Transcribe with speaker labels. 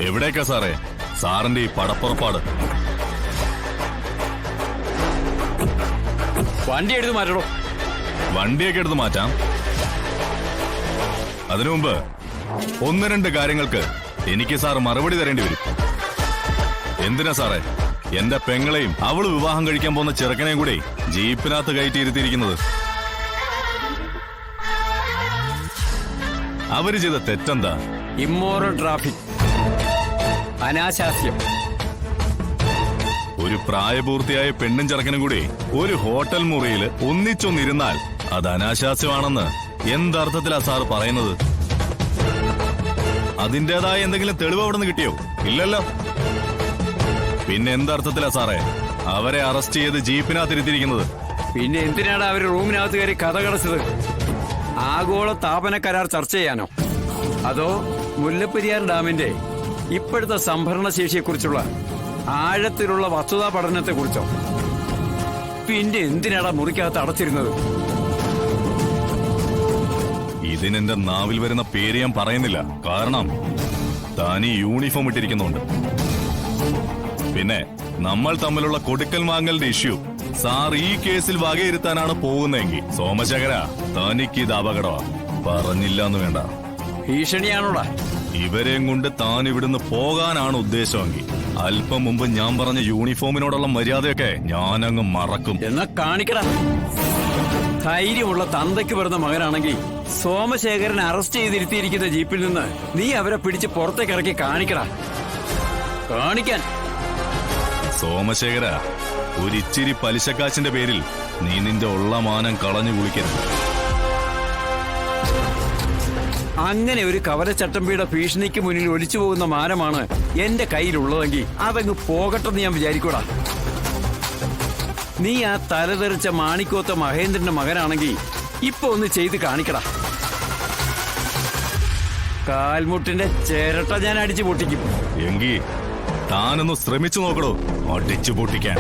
Speaker 1: എവിടേക്കാ സാറേ സാറിന്റെ ഈ പടപ്പുറപ്പാട്?
Speaker 2: വണ്ടി എടുത്ത് മാറ്റണോ?
Speaker 1: വണ്ടിയൊക്കെ എടുത്ത് മാറ്റാം. അതിനു മുമ്പ് ഒന്ന് രണ്ട് കാര്യങ്ങൾക്ക് എനിക്ക് സാർ മറുപടി തരേണ്ടി വരും. എന്തിനാ സാറേ എന്റെ പെങ്ങളെയും അവള് വിവാഹം കഴിക്കാൻ പോകുന്ന ചെറുക്കനെയും കൂടി ജീപ്പിനകത്ത് കയറ്റിയിരുത്തിയിരിക്കുന്നത്? അവര് ചെയ്ത തെറ്റെന്താ?
Speaker 2: Immoral traffic, അനാശാസ്യം.
Speaker 1: ഒരു പ്രായപൂർത്തിയായ പെണ്ണും ചെറുക്കനും കൂടി ഒരു ഹോട്ടൽ മുറിയിൽ ഒന്നിച്ചൊന്നിരുന്നാൽ അത് അനാശാസ്യമാണെന്ന് എന്തർത്ഥത്തിലാ സാർ പറയുന്നത്? അതിന്റേതായ എന്തെങ്കിലും തെളിവ് അവിടെ നിന്ന് കിട്ടിയോ? ഇല്ലല്ലോ. പിന്നെ എന്തർത്ഥത്തിലാ സാറേ അവരെ അറസ്റ്റ് ചെയ്ത് ജീപ്പിനകത്തിരുത്തിയിരിക്കുന്നത്?
Speaker 2: പിന്നെ എന്തിനാണ് അവര് റൂമിനകത്ത് കയറി കഥ കടച്ചത്? ആഗോള താപന കരാർ ചർച്ച ചെയ്യാനോ? അതോ മുല്ലപ്പെരിയാർ ഡാമിന്റെ ഇപ്പോഴത്തെ സംഭരണ ശേഷിയെക്കുറിച്ചുള്ള ആഴത്തിലുള്ള വസ്തുതാ പഠനത്തെക്കുറിച്ചോ? പിന്നെ എന്തിനാടാ മുറിക്കകത്ത് അടച്ചിരുന്നത്?
Speaker 1: ഇതിനെന്റെ നാവിൽ വരുന്ന പേര് ഞാൻ പറയുന്നില്ല. കാരണം താൻ ഈ യൂണിഫോം ഇട്ടിരിക്കുന്നുണ്ട്. പിന്നെ നമ്മൾ തമ്മിലുള്ള കൊടുക്കൽ വാങ്ങലിന്റെ ഇഷ്യൂ സാർ ഈ കേസിൽ വകയിരുത്താനാണ് പോകുന്നതെങ്കിൽ സോമശേഖര തനിക്കിത് അപകടമാ. പറഞ്ഞില്ല എന്ന് വേണ്ട.
Speaker 2: ഭീഷണിയാണോടാ?
Speaker 1: ഇവരെയും കൊണ്ട് താൻ ഇവിടുന്ന് പോകാനാണ് ഉദ്ദേശമെങ്കിൽ അല്പം മുമ്പ് ഞാൻ പറഞ്ഞ യൂണിഫോമിനോടുള്ള മര്യാദയൊക്കെ ഞാനങ്ങ് മറക്കും.
Speaker 2: എന്നാ കാണിക്കടാ. ധൈര്യമുള്ള തന്തയ്ക്ക് പിറന്ന മകനാണെങ്കിൽ സോമശേഖരനെ അറസ്റ്റ് ചെയ്തിരുത്തിയിരിക്കുന്ന ജീപ്പിൽ നിന്ന് നീ അവരെ പിടിച്ച് പുറത്തേക്ക് ഇറക്കി കാണിക്കടാ. കാണിക്കാൻ.
Speaker 1: സോമശേഖര ഒരിച്ചിരി പലിശക്കാശിന്റെ പേരിൽ നീ നിന്റെ ഉള്ള മാനം കളഞ്ഞു കുളിക്കരുത്.
Speaker 2: അങ്ങനെ ഒരു കവലച്ചട്ടമ്പിയുടെ ഭീഷണിക്ക് മുന്നിൽ ഒലിച്ചു പോകുന്ന മാനമാണ് എന്റെ കയ്യിലുള്ളതെങ്കിൽ അതങ്ങ് പോകട്ടെന്ന് ഞാൻ വിചാരിക്കൂടാ. നീ ആ തലതെറിച്ച മാണിക്കോത്ത മഹേന്ദ്രന്റെ മകനാണെങ്കിൽ ഇപ്പൊ ഒന്ന് ചെയ്ത് കാണിക്കടാ. കാൽമുട്ടിന്റെ ചിരട്ട ഞാൻ അടിച്ചു പൊട്ടിക്കും.
Speaker 1: എങ്കിൽ താനൊന്ന് ശ്രമിച്ചു നോക്കടോ അടിച്ചു പൊട്ടിക്കാൻ.